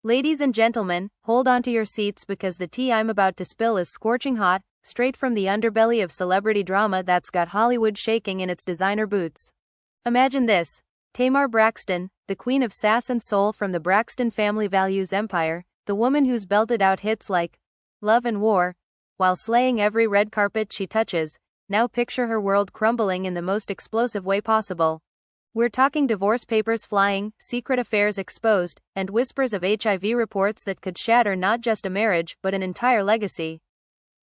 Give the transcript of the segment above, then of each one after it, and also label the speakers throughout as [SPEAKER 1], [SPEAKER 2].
[SPEAKER 1] Ladies and gentlemen, hold on to your seats because the tea I'm about to spill is scorching hot, straight from the underbelly of celebrity drama that's got Hollywood shaking in its designer boots. Imagine this. Tamar Braxton, the queen of sass and soul from the Braxton family values empire, the woman who's belted out hits like Love and War, while slaying every red carpet she touches. Now picture her world crumbling in the most explosive way possible. We're talking divorce papers flying, secret affairs exposed, and whispers of HIV reports that could shatter not just a marriage but an entire legacy.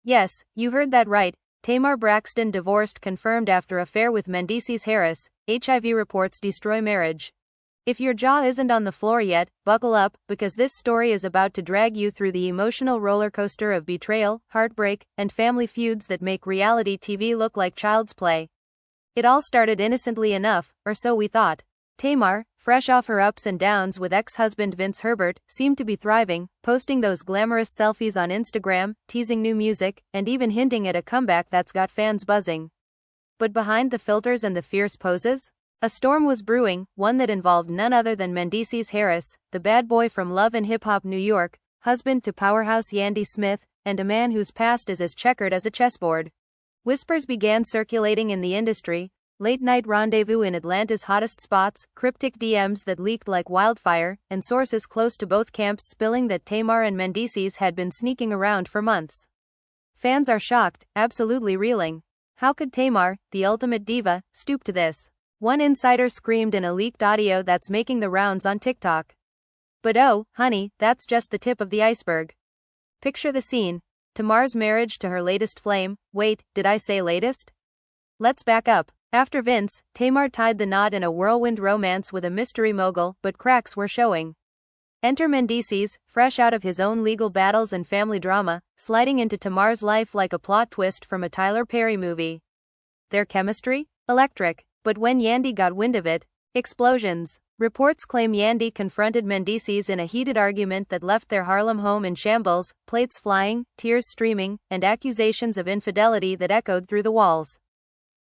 [SPEAKER 1] Yes, you heard that right. Tamar Braxton divorced confirmed after affair with Mendeecees Harris. HIV reports destroy marriage. If your jaw isn't on the floor yet, buckle up, because this story is about to drag you through the emotional roller coaster of betrayal, heartbreak, and family feuds that make reality TV look like child's play. It all started innocently enough, or so we thought. Tamar, fresh off her ups and downs with ex-husband Vince Herbert, seemed to be thriving, posting those glamorous selfies on Instagram, teasing new music, and even hinting at a comeback that's got fans buzzing. But behind the filters and the fierce poses, a storm was brewing, one that involved none other than Mendeecees Harris, the bad boy from Love and Hip Hop New York, husband to powerhouse Yandy Smith, and a man whose past is as checkered as a chessboard. Whispers began circulating in the industry, late-night rendezvous in Atlanta's hottest spots, cryptic DMs that leaked like wildfire, and sources close to both camps spilling that Tamar and Mendeecees had been sneaking around for months. Fans are shocked, absolutely reeling. How could Tamar, the ultimate diva, stoop to this? One insider screamed in a leaked audio that's making the rounds on TikTok. But oh, honey, that's just the tip of the iceberg. Picture the scene. Tamar's marriage to her latest flame. Wait, did I say latest? Let's back up. After Vince, Tamar tied the knot in a whirlwind romance with a mystery mogul, but cracks were showing. Enter Mendeecees, fresh out of his own legal battles and family drama, sliding into Tamar's life like a plot twist from a Tyler Perry movie. Their chemistry? Electric. But when Yandy got wind of it, explosions. Reports claim Yandy confronted Mendeecees in a heated argument that left their Harlem home in shambles, plates flying, tears streaming, and accusations of infidelity that echoed through the walls.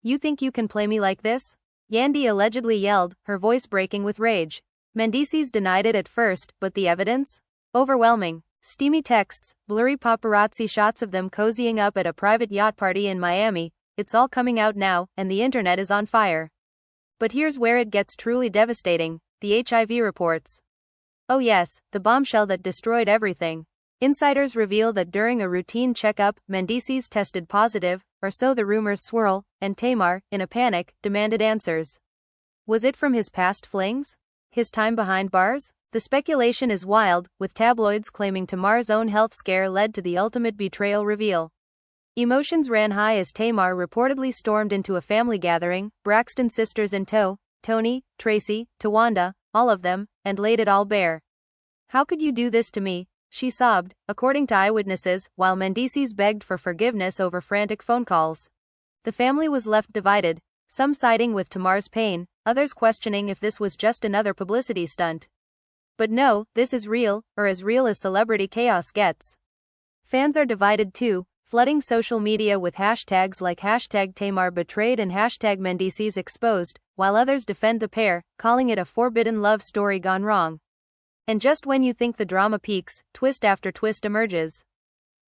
[SPEAKER 1] "You think you can play me like this?" Yandy allegedly yelled, her voice breaking with rage. Mendeecees denied it at first, but the evidence? Overwhelming. Steamy texts, blurry paparazzi shots of them cozying up at a private yacht party in Miami. It's all coming out now, and the internet is on fire. But here's where it gets truly devastating, the HIV reports. Oh yes, the bombshell that destroyed everything. Insiders reveal that during a routine checkup, Mendeecees tested positive, or so the rumors swirl, and Tamar, in a panic, demanded answers. Was it from his past flings? His time behind bars? The speculation is wild, with tabloids claiming Tamar's own health scare led to the ultimate betrayal reveal. Emotions ran high as Tamar reportedly stormed into a family gathering, Braxton sisters in tow, Tony, Tracy, Tawanda, all of them, and laid it all bare. "How could you do this to me?" she sobbed, according to eyewitnesses, while Mendeecees begged for forgiveness over frantic phone calls. The family was left divided, some siding with Tamar's pain, others questioning if this was just another publicity stunt. But no, this is real, or as real as celebrity chaos gets. Fans are divided too, flooding social media with hashtags like #TamarBetrayed and #Mendeecees exposed, while others defend the pair, calling it a forbidden love story gone wrong. And just when you think the drama peaks, twist after twist emerges.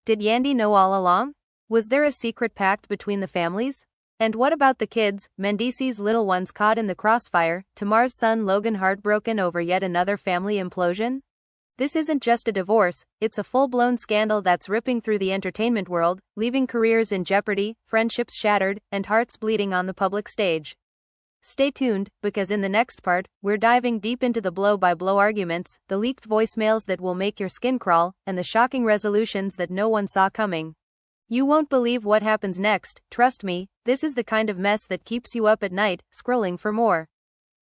[SPEAKER 1] Did Yandy know all along? Was there a secret pact between the families? And what about the kids, Mendeecees' little ones caught in the crossfire, Tamar's son Logan heartbroken over yet another family implosion? This isn't just a divorce, it's a full-blown scandal that's ripping through the entertainment world, leaving careers in jeopardy, friendships shattered, and hearts bleeding on the public stage. Stay tuned, because in the next part, we're diving deep into the blow-by-blow arguments, the leaked voicemails that will make your skin crawl, and the shocking resolutions that no one saw coming. You won't believe what happens next, trust me, this is the kind of mess that keeps you up at night, scrolling for more.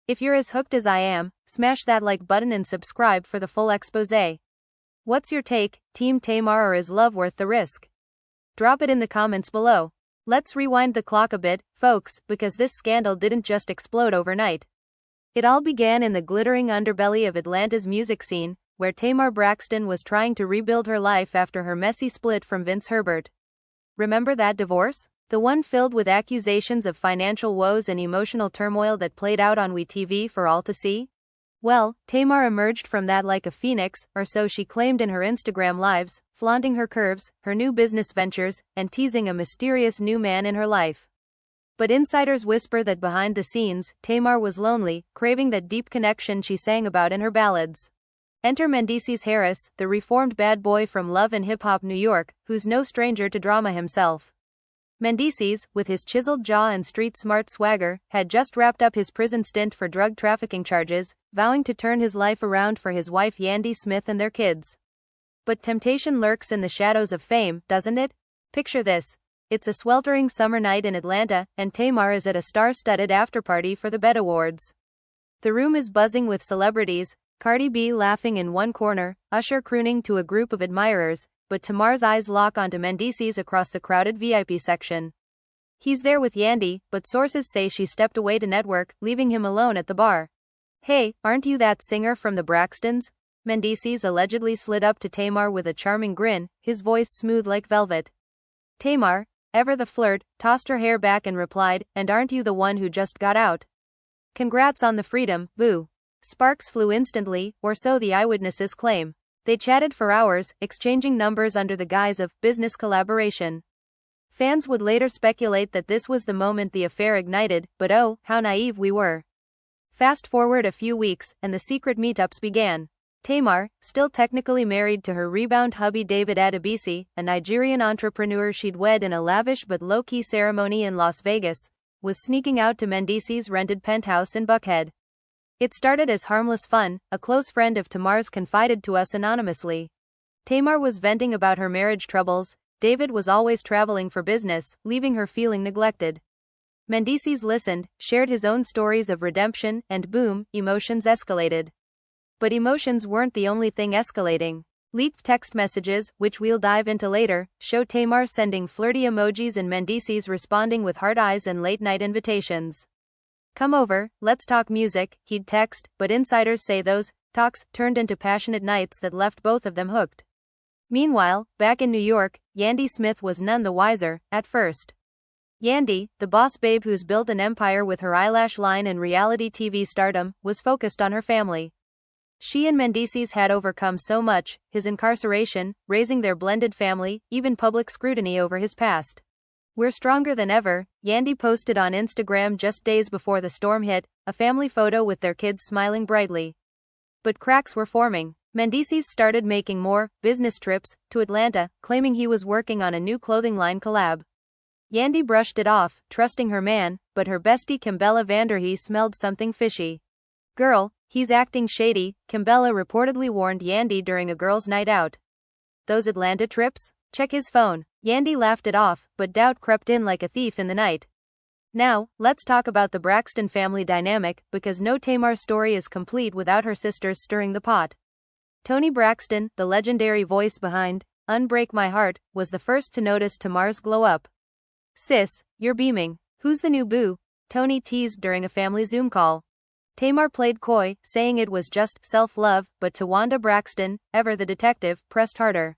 [SPEAKER 1] If you're as hooked as I am, smash that like button and subscribe for the full expose. What's your take, Team Tamar or is love worth the risk? Drop it in the comments below. Let's rewind the clock a bit, folks, because this scandal didn't just explode overnight. It all began in the glittering underbelly of Atlanta's music scene, where Tamar Braxton was trying to rebuild her life after her messy split from Vince Herbert. Remember that divorce? The one filled with accusations of financial woes and emotional turmoil that played out on WeTV for all to see? Well, Tamar emerged from that like a phoenix, or so she claimed in her Instagram lives, flaunting her curves, her new business ventures, and teasing a mysterious new man in her life. But insiders whisper that behind the scenes, Tamar was lonely, craving that deep connection she sang about in her ballads. Enter Mendeecees Harris, the reformed bad boy from Love and Hip Hop New York, who's no stranger to drama himself. Mendeecees, with his chiseled jaw and street-smart swagger, had just wrapped up his prison stint for drug trafficking charges, vowing to turn his life around for his wife Yandy Smith and their kids. But temptation lurks in the shadows of fame, doesn't it? Picture this. It's a sweltering summer night in Atlanta, and Tamar is at a star-studded after-party for the BET Awards. The room is buzzing with celebrities, Cardi B laughing in one corner, Usher crooning to a group of admirers, but Tamar's eyes lock onto Mendeecees across the crowded VIP section. He's there with Yandy, but sources say she stepped away to network, leaving him alone at the bar. Hey, aren't you that singer from the Braxtons? Mendeecees allegedly slid up to Tamar with a charming grin, his voice smooth like velvet. Tamar, ever the flirt, tossed her hair back and replied, "And aren't you the one who just got out? Congrats on the freedom, boo." Sparks flew instantly, or so the eyewitnesses claim. They chatted for hours, exchanging numbers under the guise of business collaboration. Fans would later speculate that this was the moment the affair ignited, but oh, how naive we were. Fast forward a few weeks, and the secret meetups began. Tamar, still technically married to her rebound hubby David Adebisi, a Nigerian entrepreneur she'd wed in a lavish but low-key ceremony in Las Vegas, was sneaking out to Mendeecees' rented penthouse in Buckhead. It started as harmless fun, a close friend of Tamar's confided to us anonymously. Tamar was venting about her marriage troubles, David was always traveling for business, leaving her feeling neglected. Mendeecees listened, shared his own stories of redemption, and boom, emotions escalated. But emotions weren't the only thing escalating. Leaked text messages, which we'll dive into later, show Tamar sending flirty emojis and Mendeecees responding with hard eyes and late-night invitations. "Come over, let's talk music," he'd text, but insiders say those talks turned into passionate nights that left both of them hooked. Meanwhile, back in New York, Yandy Smith was none the wiser, at first. Yandy, the boss babe who's built an empire with her eyelash line and reality TV stardom, was focused on her family. She and Mendeecees had overcome so much, his incarceration, raising their blended family, even public scrutiny over his past. "We're stronger than ever," Yandy posted on Instagram just days before the storm hit, a family photo with their kids smiling brightly. But cracks were forming. Mendeecees started making more business trips to Atlanta, claiming he was working on a new clothing line collab. Yandy brushed it off, trusting her man, but her bestie Kimbella Vanderhee smelled something fishy. "Girl, he's acting shady," Kimbella reportedly warned Yandy during a girls' night out. "Those Atlanta trips? Check his phone." Yandy laughed it off, but doubt crept in like a thief in the night. Now, let's talk about the Braxton family dynamic, because no Tamar story is complete without her sisters stirring the pot. Toni Braxton, the legendary voice behind "Unbreak My Heart," was the first to notice Tamar's glow-up. "Sis, you're beaming. Who's the new boo?" Toni teased during a family Zoom call. Tamar played coy, saying it was just self-love, but Tawanda Braxton, ever the detective, pressed harder.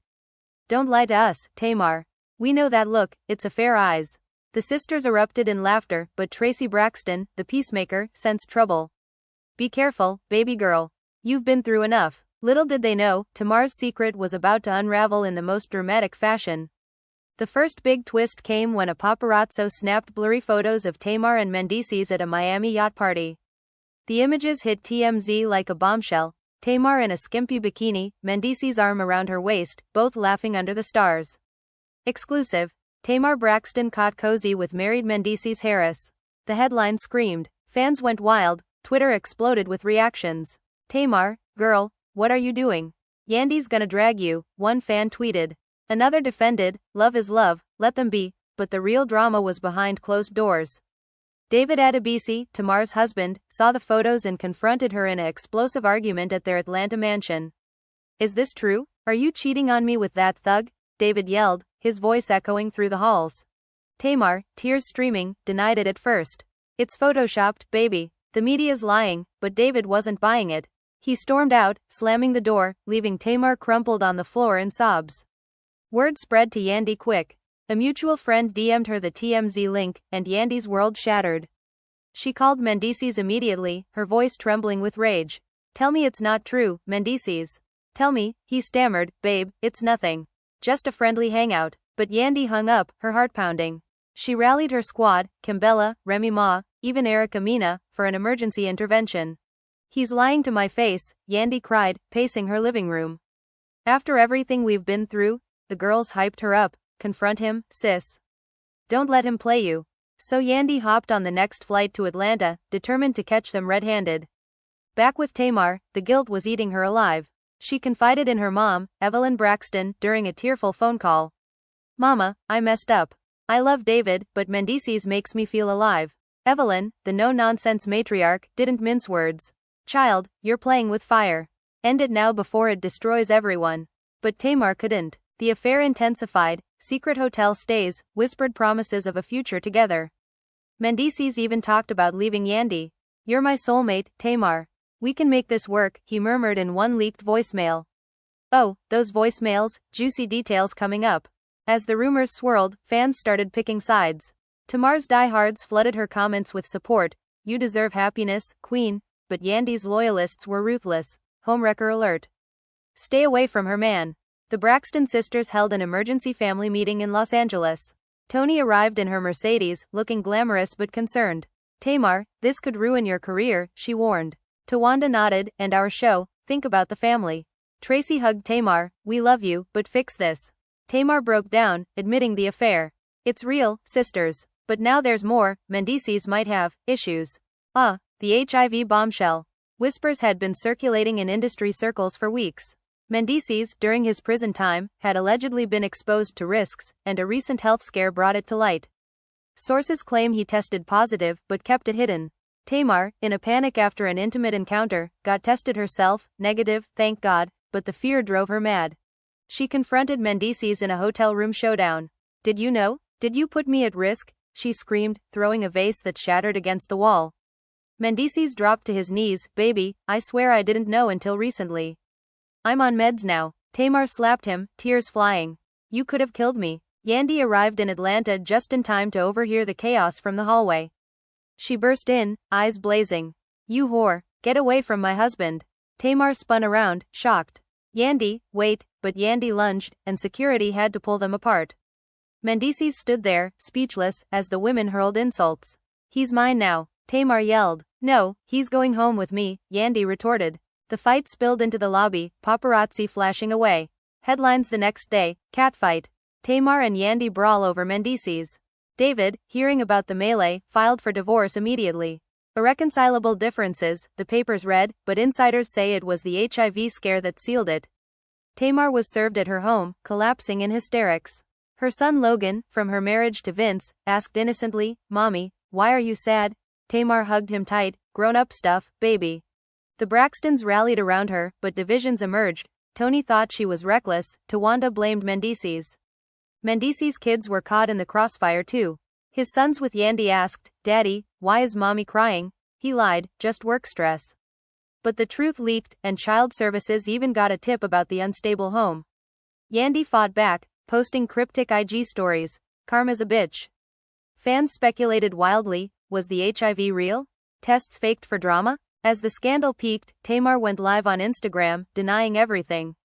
[SPEAKER 1] "Don't lie to us, Tamar. We know that look, it's affair eyes." The sisters erupted in laughter, but Tracy Braxton, the peacemaker, sensed trouble. "Be careful, baby girl. You've been through enough." Little did they know, Tamar's secret was about to unravel in the most dramatic fashion. The first big twist came when a paparazzo snapped blurry photos of Tamar and Mendeecees at a Miami yacht party. The images hit TMZ like a bombshell. Tamar in a skimpy bikini, Mendeecees' arm around her waist, both laughing under the stars. Exclusive. Tamar Braxton caught cozy with married Mendeecees Harris. The headline screamed. Fans went wild, Twitter exploded with reactions. "Tamar, girl, what are you doing? Yandy's gonna drag you," one fan tweeted. Another defended, "Love is love, let them be," but the real drama was behind closed doors. David Adebisi, Tamar's husband, saw the photos and confronted her in an explosive argument at their Atlanta mansion. "Is this true? Are you cheating on me with that thug?" David yelled, his voice echoing through the halls. Tamar, tears streaming, denied it at first. "It's photoshopped, baby. The media's lying," but David wasn't buying it. He stormed out, slamming the door, leaving Tamar crumpled on the floor in sobs. Word spread to Yandy quick. A mutual friend DM'd her the TMZ link, and Yandy's world shattered. She called Mendeecees immediately, her voice trembling with rage. Tell me it's not true, Mendeecees. Tell me, he stammered, babe, it's nothing. Just a friendly hangout. But Yandy hung up, her heart pounding. She rallied her squad, Kimbella, Remy Ma, even Erica Mina, for an emergency intervention. He's lying to my face, Yandy cried, pacing her living room. After everything we've been through, the girls hyped her up. Confront him, sis. Don't let him play you. So Yandy hopped on the next flight to Atlanta, determined to catch them red-handed. Back with Tamar, the guilt was eating her alive. She confided in her mom, Tamar Braxton, during a tearful phone call. Mama, I messed up. I love David, but Mendeecees makes me feel alive. Evelyn, the no-nonsense matriarch, didn't mince words. Child, you're playing with fire. End it now before it destroys everyone. But Tamar couldn't. The affair intensified, secret hotel stays, whispered promises of a future together. Mendeecees even talked about leaving Yandy. You're my soulmate, Tamar. We can make this work, he murmured in one leaked voicemail. Oh, those voicemails, juicy details coming up. As the rumors swirled, fans started picking sides. Tamar's diehards flooded her comments with support. You deserve happiness, queen. But Yandy's loyalists were ruthless. Homewrecker alert. Stay away from her man. The Braxton sisters held an emergency family meeting in Los Angeles. Toni arrived in her Mercedes, looking glamorous but concerned. Tamar, this could ruin your career, she warned. Tawanda nodded, and our show, think about the family. Tracy hugged Tamar, we love you, but fix this. Tamar broke down, admitting the affair. It's real, sisters. But now there's more, Mendeecees might have issues. The HIV bombshell. Whispers had been circulating in industry circles for weeks. Mendeecees, during his prison time, had allegedly been exposed to risks, and a recent health scare brought it to light. Sources claim he tested positive but kept it hidden. Tamar, in a panic after an intimate encounter, got tested herself, negative, thank God, but the fear drove her mad. She confronted Mendeecees in a hotel room showdown. Did you know? Did you put me at risk? She screamed, throwing a vase that shattered against the wall. Mendeecees dropped to his knees, baby, I swear I didn't know until recently. I'm on meds now. Tamar slapped him, tears flying. You could have killed me. Yandy arrived in Atlanta just in time to overhear the chaos from the hallway. She burst in, eyes blazing. You whore, get away from my husband. Tamar spun around, shocked. Yandy, wait, but Yandy lunged, and security had to pull them apart. Mendeecees stood there, speechless, as the women hurled insults. He's mine now, Tamar yelled. No, he's going home with me, Yandy retorted. The fight spilled into the lobby, paparazzi flashing away. Headlines the next day, catfight. Tamar and Yandy brawl over Mendeecees. David, hearing about the melee, filed for divorce immediately. Irreconcilable differences, the papers read, but insiders say it was the HIV scare that sealed it. Tamar was served at her home, collapsing in hysterics. Her son Logan, from her marriage to Vince, asked innocently, Mommy, why are you sad? Tamar hugged him tight, grown-up stuff, baby. The Braxtons rallied around her, but divisions emerged. Toni thought she was reckless, Tawanda blamed Mendeecees. Mendeecees' kids were caught in the crossfire too. His sons with Yandy asked, Daddy, why is Mommy crying? He lied, just work stress. But the truth leaked, and child services even got a tip about the unstable home. Yandy fought back, posting cryptic IG stories. Karma's a bitch. Fans speculated wildly, was the HIV real? Tests faked for drama? As the scandal peaked, Tamar went live on Instagram, denying everything.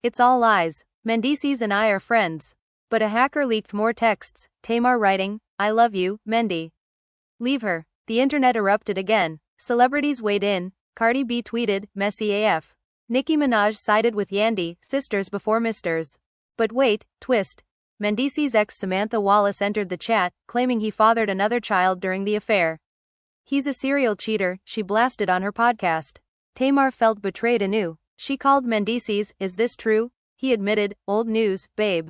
[SPEAKER 1] It's all lies. Mendeecees and I are friends. But a hacker leaked more texts, Tamar writing, I love you, Mendy. Leave her. The internet erupted again. Celebrities weighed in. Cardi B tweeted, messy AF. Nicki Minaj sided with Yandy, sisters before misters. But wait, twist. Mendeecees' ex Samantha Wallace entered the chat, claiming he fathered another child during the affair. He's a serial cheater, she blasted on her podcast. Tamar felt betrayed anew. She called Mendeecees, is this true? He admitted, old news, babe.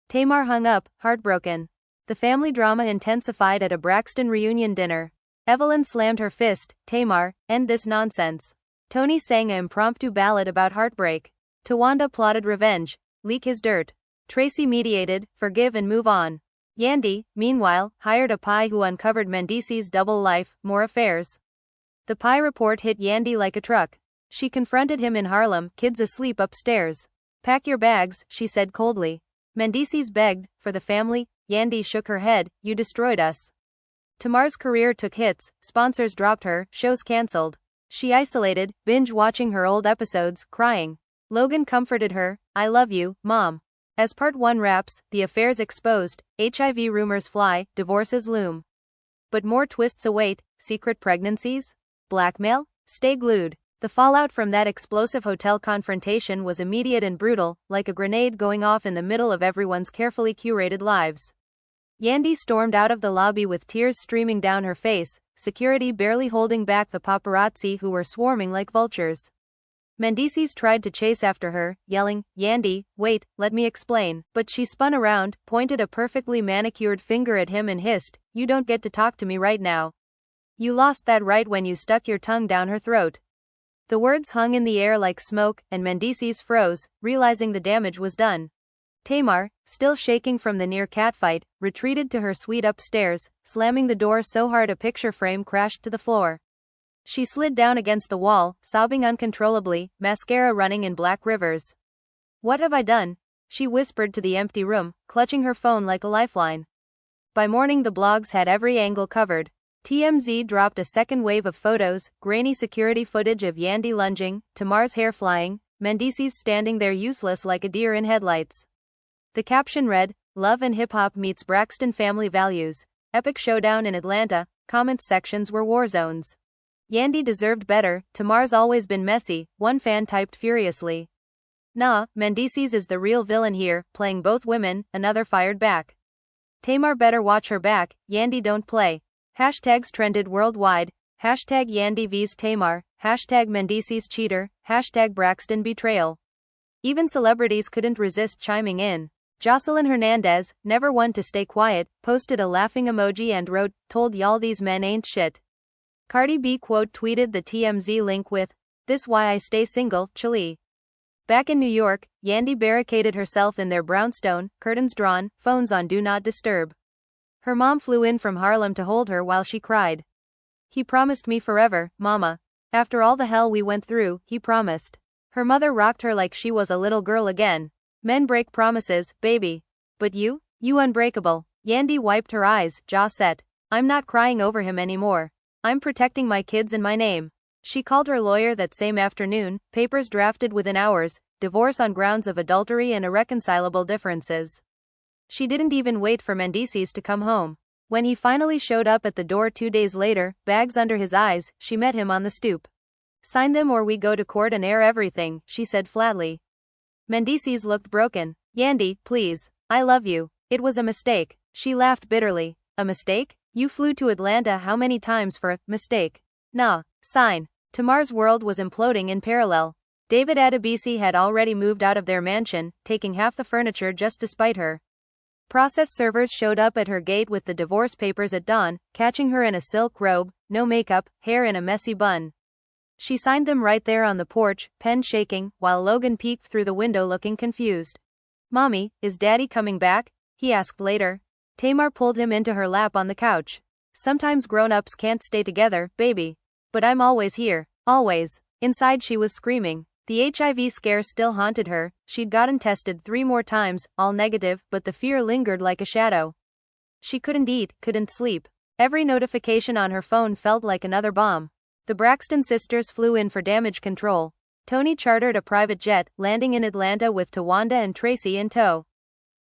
[SPEAKER 1] Tamar hung up, heartbroken. The family drama intensified at a Braxton reunion dinner. Evelyn slammed her fist, Tamar, end this nonsense. Toni sang an impromptu ballad about heartbreak. Tawanda plotted revenge, leak his dirt. Tracy mediated, forgive and move on. Yandy, meanwhile, hired a pie who uncovered Mendeecees' double life, more affairs. The pie report hit Yandy like a truck. She confronted him in Harlem, kids asleep upstairs. Pack your bags, she said coldly. Mendeecees begged, for the family. Yandy shook her head, you destroyed us. Tamar's career took hits, sponsors dropped her, shows cancelled. She isolated, binge-watching her old episodes, crying. Logan comforted her, "I love you, Mom." As part 1 wraps, the affair's exposed, HIV rumors fly, divorces loom. But more twists await, secret pregnancies? Blackmail? Stay glued. The fallout from that explosive hotel confrontation was immediate and brutal, like a grenade going off in the middle of everyone's carefully curated lives. Yandy stormed out of the lobby with tears streaming down her face, security barely holding back the paparazzi who were swarming like vultures. Mendeecees tried to chase after her, yelling, "Yandy, wait, let me explain," but she spun around, pointed a perfectly manicured finger at him and hissed, "You don't get to talk to me right now. You lost that right when you stuck your tongue down her throat." The words hung in the air like smoke, and Mendeecees froze, realizing the damage was done. Tamar, still shaking from the near catfight, retreated to her suite upstairs, slamming the door so hard a picture frame crashed to the floor. She slid down against the wall, sobbing uncontrollably, mascara running in black rivers. "What have I done?" she whispered to the empty room, clutching her phone like a lifeline. By morning the blogs had every angle covered. TMZ dropped a second wave of photos, grainy security footage of Yandy lunging, Tamar's hair flying, Mendeecees standing there useless like a deer in headlights. The caption read, "Love and Hip-Hop meets Braxton Family Values. Epic Showdown in Atlanta." Comment sections were war zones. "Yandy deserved better, Tamar's always been messy," one fan typed furiously. "Nah, Mendeecees is the real villain here, playing both women," another fired back. "Tamar better watch her back, Yandy don't play." Hashtags trended worldwide, hashtag Yandy vs Tamar, hashtag Mendeecees cheater, hashtag Braxton betrayal. Even celebrities couldn't resist chiming in. Jocelyn Hernandez, never one to stay quiet, posted a laughing emoji and wrote, "Told y'all these men ain't shit." Cardi B quote tweeted the TMZ link with, "This why I stay single, chilly." Back in New York, Yandy barricaded herself in their brownstone, curtains drawn, phones on Do Not Disturb. Her mom flew in from Harlem to hold her while she cried. "He promised me forever, Mama. After all the hell we went through, he promised." Her mother rocked her like she was a little girl again. "Men break promises, baby. But you unbreakable." Yandy wiped her eyes, jaw set. "I'm not crying over him anymore. I'm protecting my kids and my name." She called her lawyer that same afternoon, papers drafted within hours, divorce on grounds of adultery and irreconcilable differences. She didn't even wait for Mendeecees to come home. When he finally showed up at the door 2 days later, bags under his eyes, she met him on the stoop. "Sign them or we go to court and air everything," she said flatly. Mendeecees looked broken. "Yandy, please. I love you. It was a mistake." She laughed bitterly. "A mistake? You flew to Atlanta how many times for a mistake?" "Nah, sign." Tamar's world was imploding in parallel. David Adebisi had already moved out of their mansion, taking half the furniture just to spite her. Process servers showed up at her gate with the divorce papers at dawn, catching her in a silk robe, no makeup, hair in a messy bun. She signed them right there on the porch, pen shaking, while Logan peeked through the window looking confused. "Mommy, is Daddy coming back?" he asked later. Tamar pulled him into her lap on the couch. "Sometimes grown-ups can't stay together, baby. But I'm always here, always." Inside she was screaming. The HIV scare still haunted her. She'd gotten tested 3 more times, all negative, but the fear lingered like a shadow. She couldn't eat, couldn't sleep. Every notification on her phone felt like another bomb. The Braxton sisters flew in for damage control. Tony chartered a private jet, landing in Atlanta with Tawanda and Tracy in tow.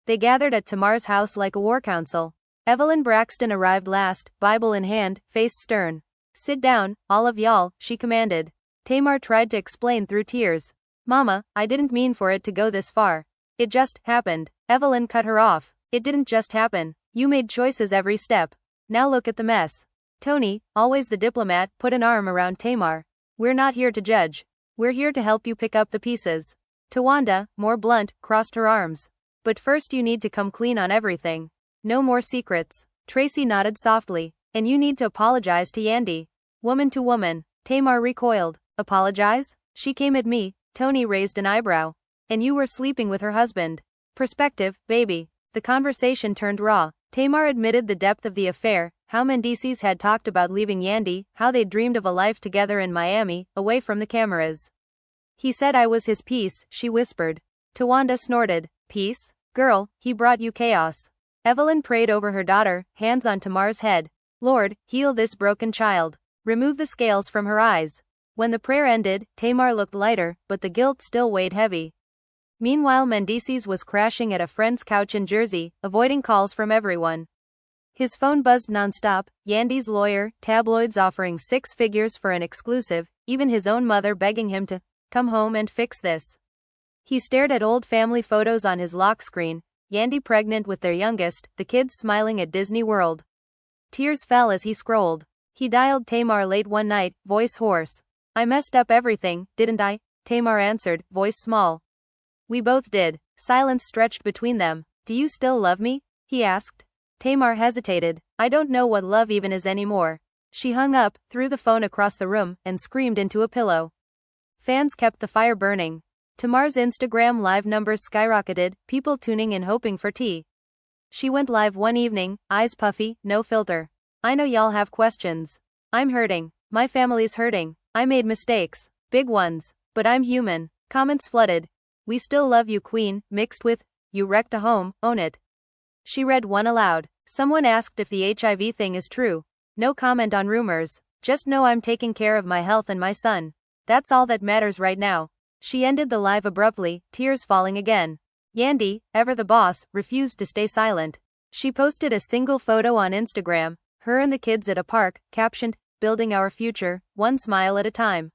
[SPEAKER 1] They gathered at Tamar's house like a war council. Evelyn Braxton arrived last, Bible in hand, face stern. "Sit down, all of y'all," she commanded. Tamar tried to explain through tears. "Mama, I didn't mean for it to go this far. It just happened." Evelyn cut her off. "It didn't just happen. You made choices every step. Now look at the mess." Tony, always the diplomat, put an arm around Tamar. "We're not here to judge. We're here to help you pick up the pieces." Tawanda, more blunt, crossed her arms. "But first you need to come clean on everything. No more secrets." Tracy nodded softly. "And you need to apologize to Yandy." Woman to woman. Tamar recoiled. "Apologize? She came at me." Tony raised an eyebrow. "And you were sleeping with her husband." "Perspective, baby." The conversation turned raw. Tamar admitted the depth of the affair, how Mendeecees had talked about leaving Yandy, how they'd dreamed of a life together in Miami, away from the cameras. "He said I was his piece," she whispered. Tawanda snorted. "Piece? Girl, he brought you chaos." Evelyn prayed over her daughter, hands on Tamar's head. "Lord, heal this broken child. Remove the scales from her eyes." When the prayer ended, Tamar looked lighter, but the guilt still weighed heavy. Meanwhile, Mendeecees was crashing at a friend's couch in Jersey, avoiding calls from everyone. His phone buzzed nonstop, Yandy's lawyer, tabloids offering 6 figures for an exclusive, even his own mother begging him to come home and fix this. He stared at old family photos on his lock screen, Yandy pregnant with their youngest, the kids smiling at Disney World. Tears fell as he scrolled. He dialed Tamar late one night, voice hoarse. "I messed up everything, didn't I?" Tamar answered, voice small. "We both did." Silence stretched between them. "Do you still love me?" he asked. Tamar hesitated. "I don't know what love even is anymore." She hung up, threw the phone across the room, and screamed into a pillow. Fans kept the fire burning. Tamar's Instagram live numbers skyrocketed, people tuning in hoping for tea. She went live one evening, eyes puffy, no filter. "I know y'all have questions. I'm hurting. My family's hurting. I made mistakes. Big ones. But I'm human." Comments flooded. "We still love you, Queen," mixed with, "You wrecked a home, own it." She read one aloud. Someone asked if the HIV thing is true. "No comment on rumors. Just know I'm taking care of my health and my son. That's all that matters right now." She ended the live abruptly, tears falling again. Yandy, ever the boss, refused to stay silent. She posted a single photo on Instagram, her and the kids at a park, captioned, "Building our future, one smile at a time."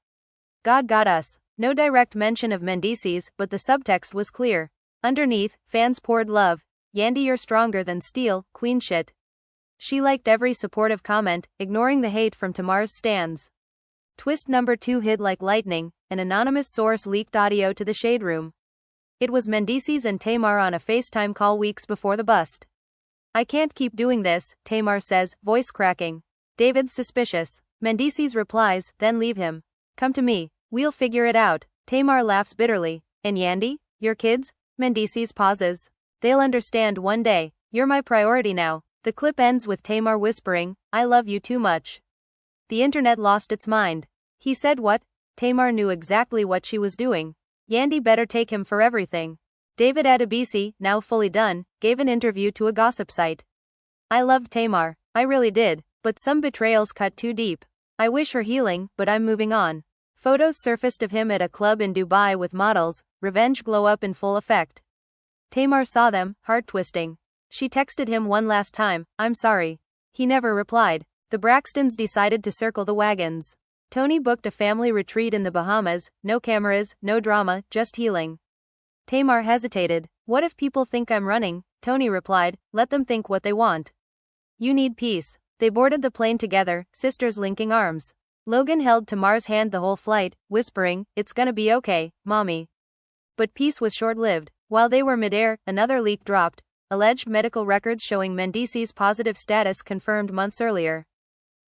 [SPEAKER 1] God got us. No direct mention of Mendeecees, but the subtext was clear. Underneath, fans poured love. "Yandy, you're stronger than steel, queen shit." She liked every supportive comment, ignoring the hate from Tamar's stans. Twist number 2 hit like lightning. An anonymous source leaked audio to the Shade Room. It was Mendeecees and Tamar on a FaceTime call weeks before the bust. "I can't keep doing this," Tamar says, voice cracking. David's suspicious. Mendeecees replies, "Then leave him. Come to me. We'll figure it out." Tamar laughs bitterly. "And Yandy? Your kids?" Mendeecees pauses. "They'll understand one day. You're my priority now." The clip ends with Tamar whispering, "I love you too much." The internet lost its mind. He said what? Tamar knew exactly what she was doing. Yandy better take him for everything. David Adebisi, now fully done, gave an interview to a gossip site. "I loved Tamar. I really did. But some betrayals cut too deep. I wish her healing, but I'm moving on." Photos surfaced of him at a club in Dubai with models, revenge glow up in full effect. Tamar saw them, heart-twisting. She texted him one last time, "I'm sorry." He never replied. The Braxtons decided to circle the wagons. Tony booked a family retreat in the Bahamas, no cameras, no drama, just healing. Tamar hesitated. "What if people think I'm running?" Tony replied, "Let them think what they want. You need peace." They boarded the plane together, sisters linking arms. Logan held Tamar's hand the whole flight, whispering, "It's gonna be okay, mommy." But peace was short-lived. While they were midair, another leak dropped. Alleged medical records showing Mendeecees' positive status confirmed months earlier.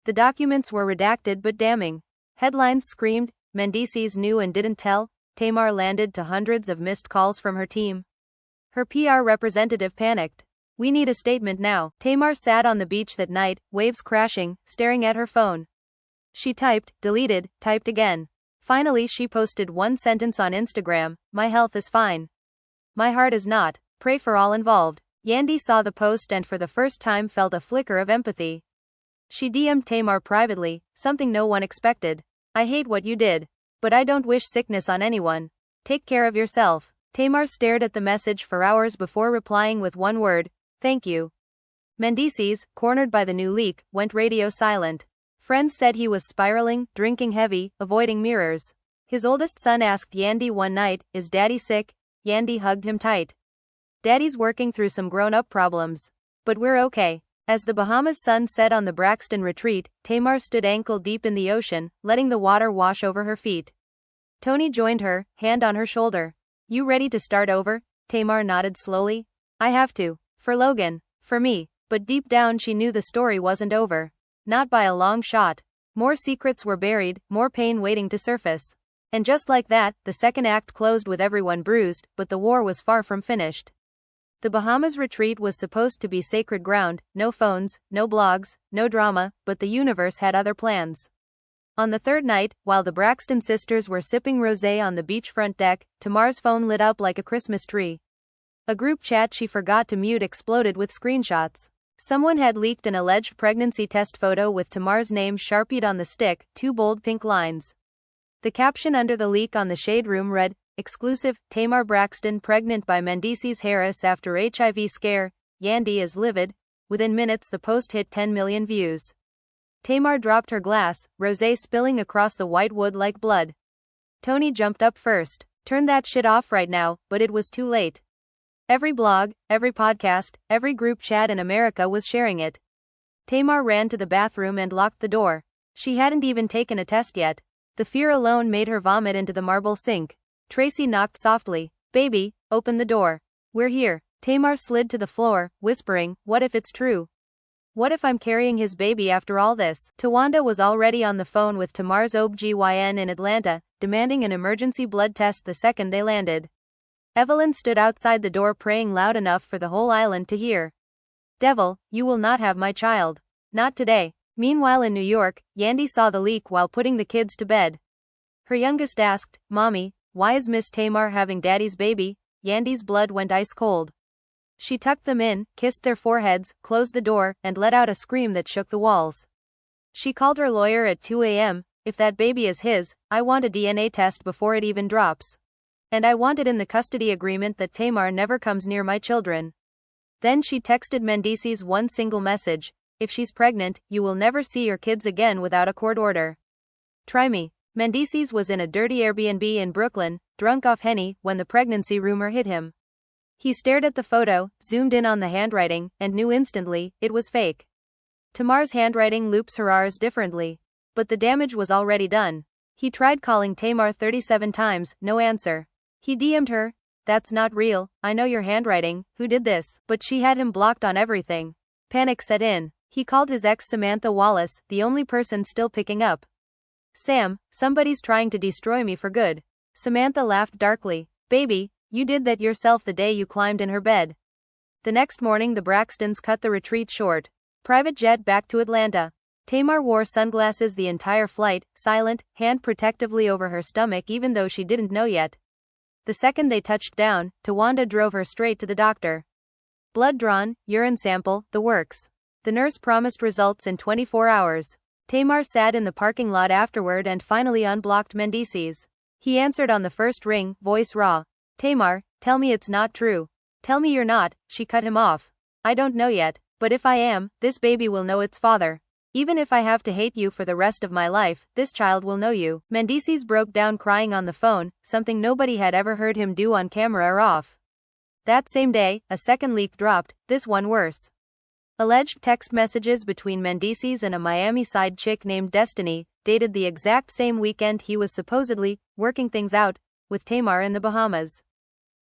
[SPEAKER 1] The documents were redacted but damning. Headlines screamed, "Mendeecees knew and didn't tell." Tamar landed to hundreds of missed calls from her team. Her PR representative panicked. "We need a statement now." Tamar sat on the beach that night, waves crashing, staring at her phone. She typed, deleted, typed again. Finally she posted one sentence on Instagram, "My health is fine. My heart is not. Pray for all involved." Yandy saw the post and for the first time felt a flicker of empathy. She DM'd Tamar privately, something no one expected. "I hate what you did. But I don't wish sickness on anyone. Take care of yourself." Tamar stared at the message for hours before replying with one word, "Thank you." Mendeecees, cornered by the new leak, went radio silent. Friends said he was spiraling, drinking heavy, avoiding mirrors. His oldest son asked Yandy one night, "Is Daddy sick?" Yandy hugged him tight. "Daddy's working through some grown-up problems. But we're okay." As the Bahamas sun set on the Braxton retreat, Tamar stood ankle-deep in the ocean, letting the water wash over her feet. Tony joined her, hand on her shoulder. "You ready to start over?" Tamar nodded slowly. "I have to. For Logan. For me." But deep down she knew the story wasn't over. Not by a long shot. More secrets were buried, more pain waiting to surface. And just like that, the second act closed with everyone bruised, but the war was far from finished. The Bahamas retreat was supposed to be sacred ground, no phones, no blogs, no drama, but the universe had other plans. On the third night, while the Braxton sisters were sipping rosé on the beachfront deck, Tamar's phone lit up like a Christmas tree. A group chat she forgot to mute exploded with screenshots. Someone had leaked an alleged pregnancy test photo with Tamar's name sharpied on the stick, 2 bold pink lines. The caption under the leak on the Shade Room read, "Exclusive, Tamar Braxton pregnant by Mendeecees Harris after HIV scare, Yandy is livid." Within minutes the post hit 10 million views. Tamar dropped her glass, rosé spilling across the white wood like blood. Tony jumped up first. "Turn that shit off right now," but it was too late. Every blog, every podcast, every group chat in America was sharing it. Tamar ran to the bathroom and locked the door. She hadn't even taken a test yet. The fear alone made her vomit into the marble sink. Tracy knocked softly. "Baby, open the door. We're here." Tamar slid to the floor, whispering, "What if it's true? What if I'm carrying his baby after all this?" Tawanda was already on the phone with Tamar's OB-GYN in Atlanta, demanding an emergency blood test the second they landed. Evelyn stood outside the door praying loud enough for the whole island to hear. "Devil, you will not have my child. Not today." Meanwhile in New York, Yandy saw the leak while putting the kids to bed. Her youngest asked, "Mommy, why is Miss Tamar having Daddy's baby?" Yandy's blood went ice cold. She tucked them in, kissed their foreheads, closed the door, and let out a scream that shook the walls. She called her lawyer at 2 a.m. "If that baby is his, I want a DNA test before it even drops. And I want it in the custody agreement that Tamar never comes near my children." Then she texted Mendeecees one single message: "If she's pregnant, you will never see your kids again without a court order. Try me." Mendeecees was in a dirty Airbnb in Brooklyn, drunk off Henny, when the pregnancy rumor hit him. He stared at the photo, zoomed in on the handwriting, and knew instantly it was fake. Tamar's handwriting loops her R's differently. But the damage was already done. He tried calling Tamar 37 times, no answer. He DM'd her, "That's not real, I know your handwriting, who did this?" But she had him blocked on everything. Panic set in. He called his ex Samantha Wallace, the only person still picking up. "Sam, somebody's trying to destroy me for good." Samantha laughed darkly. "Baby, you did that yourself the day you climbed in her bed." The next morning the Braxtons cut the retreat short. Private jet back to Atlanta. Tamar wore sunglasses the entire flight, silent, hand protectively over her stomach even though she didn't know yet. The second they touched down, Tawanda drove her straight to the doctor. Blood drawn, urine sample, the works. The nurse promised results in 24 hours. Tamar sat in the parking lot afterward and finally unblocked Mendeecees. He answered on the first ring, voice raw. "Tamar, tell me it's not true. Tell me you're not." She cut him off. "I don't know yet, but if I am, this baby will know its father. Even if I have to hate you for the rest of my life, this child will know you." Mendeecees broke down crying on the phone, something nobody had ever heard him do on camera or off. That same day, a second leak dropped, this one worse. Alleged text messages between Mendeecees and a Miami-side chick named Destiny, dated the exact same weekend he was supposedly working things out with Tamar in the Bahamas.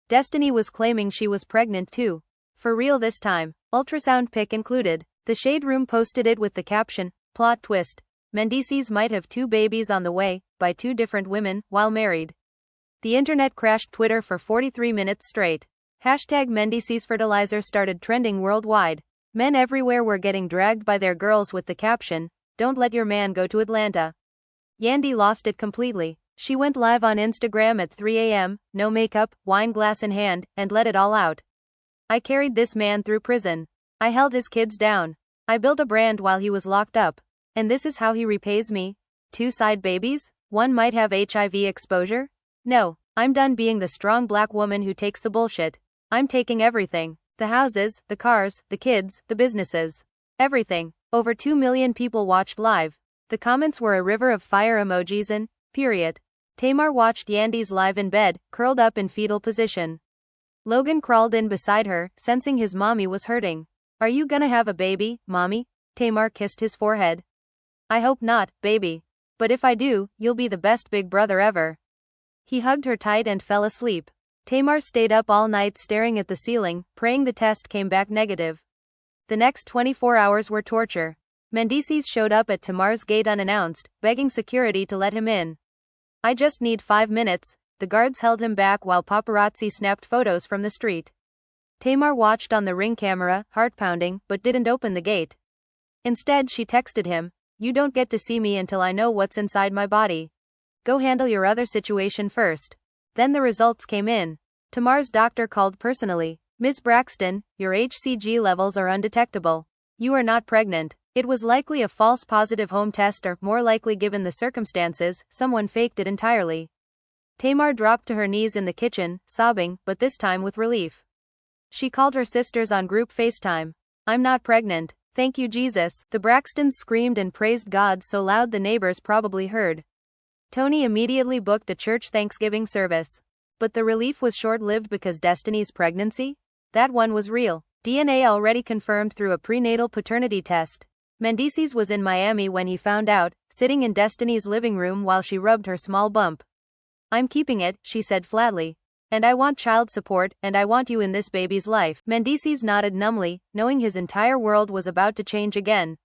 [SPEAKER 1] Destiny was claiming she was pregnant too. For real this time, ultrasound pic included. The Shade Room posted it with the caption, "Plot twist. Mendeecees might have 2 babies on the way, by 2 different women, while married." The internet crashed Twitter for 43 minutes straight. #Mendeecees fertilizer started trending worldwide. Men everywhere were getting dragged by their girls with the caption, "Don't let your man go to Atlanta." Yandy lost it completely. She went live on Instagram at 3 a.m., no makeup, wine glass in hand, and let it all out. "I carried this man through prison. I held his kids down. I built a brand while he was locked up. And this is how he repays me? 2 side babies? One might have HIV exposure? No, I'm done being the strong black woman who takes the bullshit. I'm taking everything. The houses, the cars, the kids, the businesses. Everything." Over 2 million people watched live. The comments were a river of fire emojis and, period. Tamar watched Yandy's live in bed, curled up in fetal position. Logan crawled in beside her, sensing his mommy was hurting. "Are you gonna have a baby, mommy?" Tamar kissed his forehead. "I hope not, baby. But if I do, you'll be the best big brother ever." He hugged her tight and fell asleep. Tamar stayed up all night staring at the ceiling, praying the test came back negative. The next 24 hours were torture. Mendeecees showed up at Tamar's gate unannounced, begging security to let him in. "I just need 5 minutes." The guards held him back while paparazzi snapped photos from the street. Tamar watched on the Ring camera, heart pounding, but didn't open the gate. Instead she texted him, "You don't get to see me until I know what's inside my body. Go handle your other situation first." Then the results came in. Tamar's doctor called personally. "Ms. Braxton, your HCG levels are undetectable. You are not pregnant." It was likely a false positive home test, or, more likely given the circumstances, someone faked it entirely. Tamar dropped to her knees in the kitchen, sobbing, but this time with relief. She called her sisters on group FaceTime. "I'm not pregnant. Thank you, Jesus." The Braxtons screamed and praised God so loud the neighbors probably heard. Tony immediately booked a church Thanksgiving service. But the relief was short-lived, because Destiny's pregnancy? That one was real. DNA already confirmed through a prenatal paternity test. Mendeecees was in Miami when he found out, sitting in Destiny's living room while she rubbed her small bump. "I'm keeping it," she said flatly. "And I want child support, and I want you in this baby's life." Mendeecees nodded numbly, knowing his entire world was about to change again.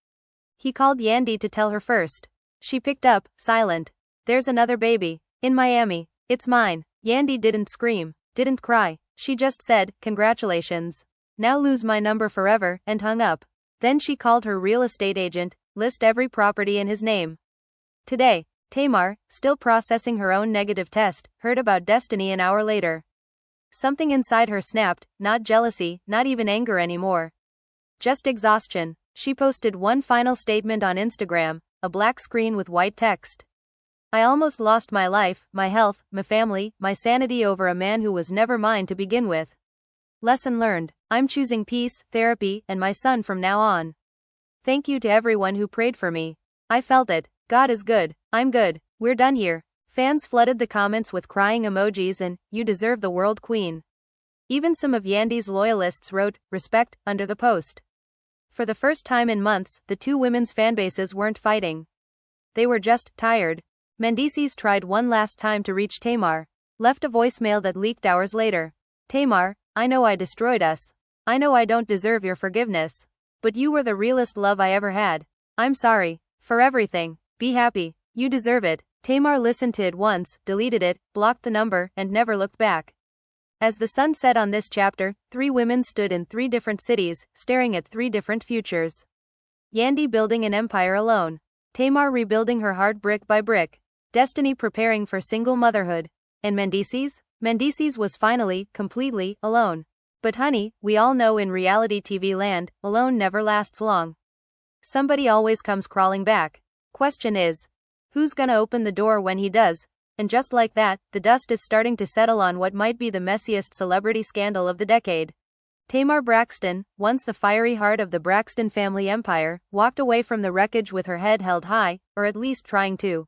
[SPEAKER 1] He called Yandy to tell her first. She picked up, silent. "There's another baby. In Miami. It's mine." Yandy didn't scream, didn't cry. She just said, "Congratulations. Now lose my number forever," and hung up. Then she called her real estate agent, list every property in his name. Today, Tamar, still processing her own negative test, heard about Destiny an hour later. Something inside her snapped, not jealousy, not even anger anymore. Just exhaustion. She posted one final statement on Instagram, a black screen with white text. "I almost lost my life, my health, my family, my sanity over a man who was never mine to begin with. Lesson learned. I'm choosing peace, therapy, and my son from now on. Thank you to everyone who prayed for me. I felt it. God is good. I'm good. We're done here." Fans flooded the comments with crying emojis and, "You deserve the world queen." Even some of Yandy's loyalists wrote, "Respect," under the post. For the first time in months, the two women's fanbases weren't fighting. They were just tired. Mendeecees tried one last time to reach Tamar. Left a voicemail that leaked hours later. "Tamar, I know I destroyed us. I know I don't deserve your forgiveness. But you were the realest love I ever had. I'm sorry. For everything. Be happy. You deserve it." Tamar listened to it once, deleted it, blocked the number, and never looked back. As the sun set on this chapter, three women stood in three different cities, staring at three different futures. Yandy building an empire alone. Tamar rebuilding her heart brick by brick. Destiny preparing for single motherhood. And Mendeecees? Mendeecees was finally, completely, alone. But honey, we all know in reality TV land, alone never lasts long. Somebody always comes crawling back. Question is, who's gonna open the door when he does? And just like that, the dust is starting to settle on what might be the messiest celebrity scandal of the decade. Tamar Braxton, once the fiery heart of the Braxton family empire, walked away from the wreckage with her head held high, or at least trying to.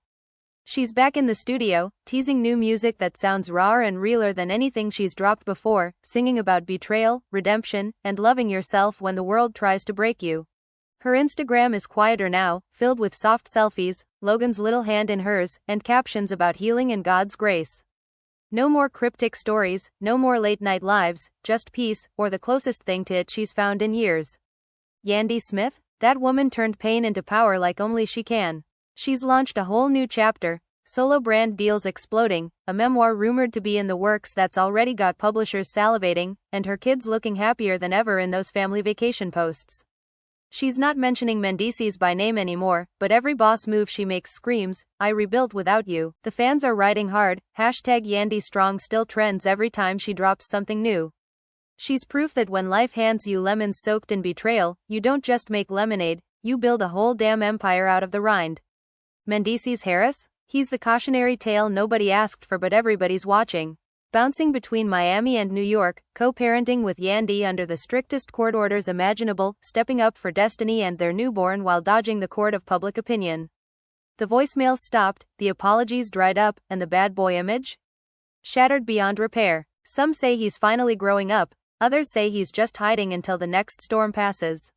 [SPEAKER 1] She's back in the studio, teasing new music that sounds rawer and realer than anything she's dropped before, singing about betrayal, redemption, and loving yourself when the world tries to break you. Her Instagram is quieter now, filled with soft selfies, Logan's little hand in hers, and captions about healing and God's grace. No more cryptic stories, no more late-night lives, just peace, or the closest thing to it she's found in years. Yandy Smith? That woman turned pain into power like only she can. She's launched a whole new chapter, solo brand deals exploding, a memoir rumored to be in the works that's already got publishers salivating, and her kids looking happier than ever in those family vacation posts. She's not mentioning Mendeecees by name anymore, but every boss move she makes screams, "I rebuilt without you." The fans are riding hard, #Yandy Strong still trends every time she drops something new. She's proof that when life hands you lemons soaked in betrayal, you don't just make lemonade, you build a whole damn empire out of the rind. Mendeecees Harris? He's the cautionary tale nobody asked for but everybody's watching. Bouncing between Miami and New York, co-parenting with Yandy under the strictest court orders imaginable, stepping up for Destiny and their newborn while dodging the court of public opinion. The voicemails stopped, the apologies dried up, and the bad boy image? Shattered beyond repair. Some say he's finally growing up, others say he's just hiding until the next storm passes.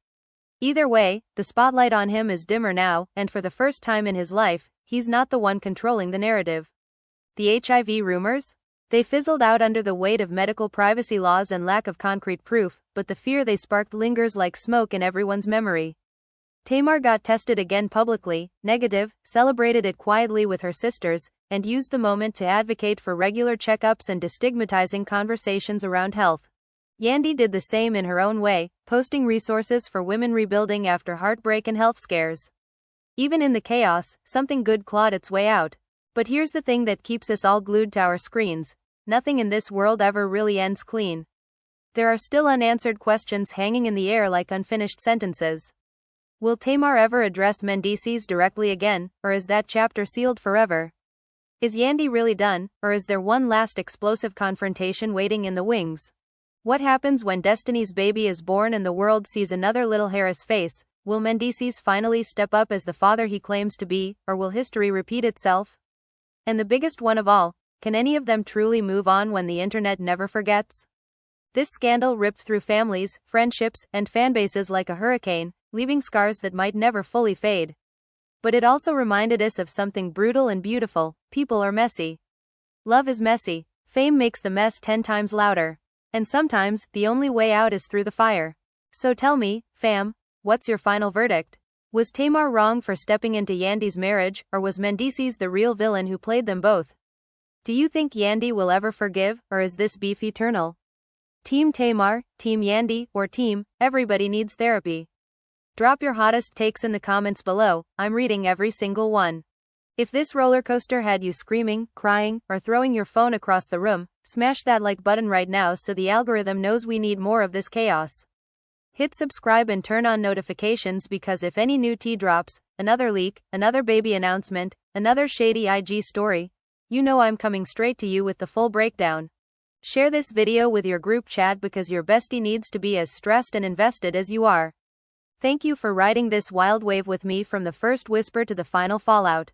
[SPEAKER 1] Either way, the spotlight on him is dimmer now, and for the first time in his life, he's not the one controlling the narrative. The HIV rumors? They fizzled out under the weight of medical privacy laws and lack of concrete proof, but the fear they sparked lingers like smoke in everyone's memory. Tamar got tested again publicly, negative, celebrated it quietly with her sisters, and used the moment to advocate for regular checkups and destigmatizing conversations around health. Yandy did the same in her own way, posting resources for women rebuilding after heartbreak and health scares. Even in the chaos, something good clawed its way out. But here's the thing that keeps us all glued to our screens: nothing in this world ever really ends clean. There are still unanswered questions hanging in the air like unfinished sentences. Will Tamar ever address Mendeecees directly again, or is that chapter sealed forever? Is Yandy really done, or is there one last explosive confrontation waiting in the wings? What happens when Destiny's baby is born and the world sees another little Harris face? Will Mendeecees finally step up as the father he claims to be, or will history repeat itself? And the biggest one of all, can any of them truly move on when the internet never forgets? This scandal ripped through families, friendships, and fanbases like a hurricane, leaving scars that might never fully fade. But it also reminded us of something brutal and beautiful: people are messy. Love is messy. Fame makes the mess 10 times louder. And sometimes, the only way out is through the fire. So tell me, fam, what's your final verdict? Was Tamar wrong for stepping into Yandy's marriage, or was Mendeecees the real villain who played them both? Do you think Yandy will ever forgive, or is this beef eternal? Team Tamar, Team Yandy, or Team Everybody Needs Therapy? Drop your hottest takes in the comments below. I'm reading every single one. If this roller coaster had you screaming, crying, or throwing your phone across the room, smash that like button right now so the algorithm knows we need more of this chaos. Hit subscribe and turn on notifications, because if any new tea drops, another leak, another baby announcement, another shady IG story, you know I'm coming straight to you with the full breakdown. Share this video with your group chat, because your bestie needs to be as stressed and invested as you are. Thank you for riding this wild wave with me from the first whisper to the final fallout.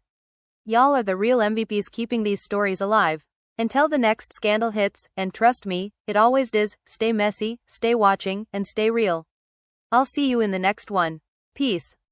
[SPEAKER 1] Y'all are the real MVPs keeping these stories alive. Until the next scandal hits, and trust me, it always does, stay messy, stay watching, and stay real. I'll see you in the next one. Peace.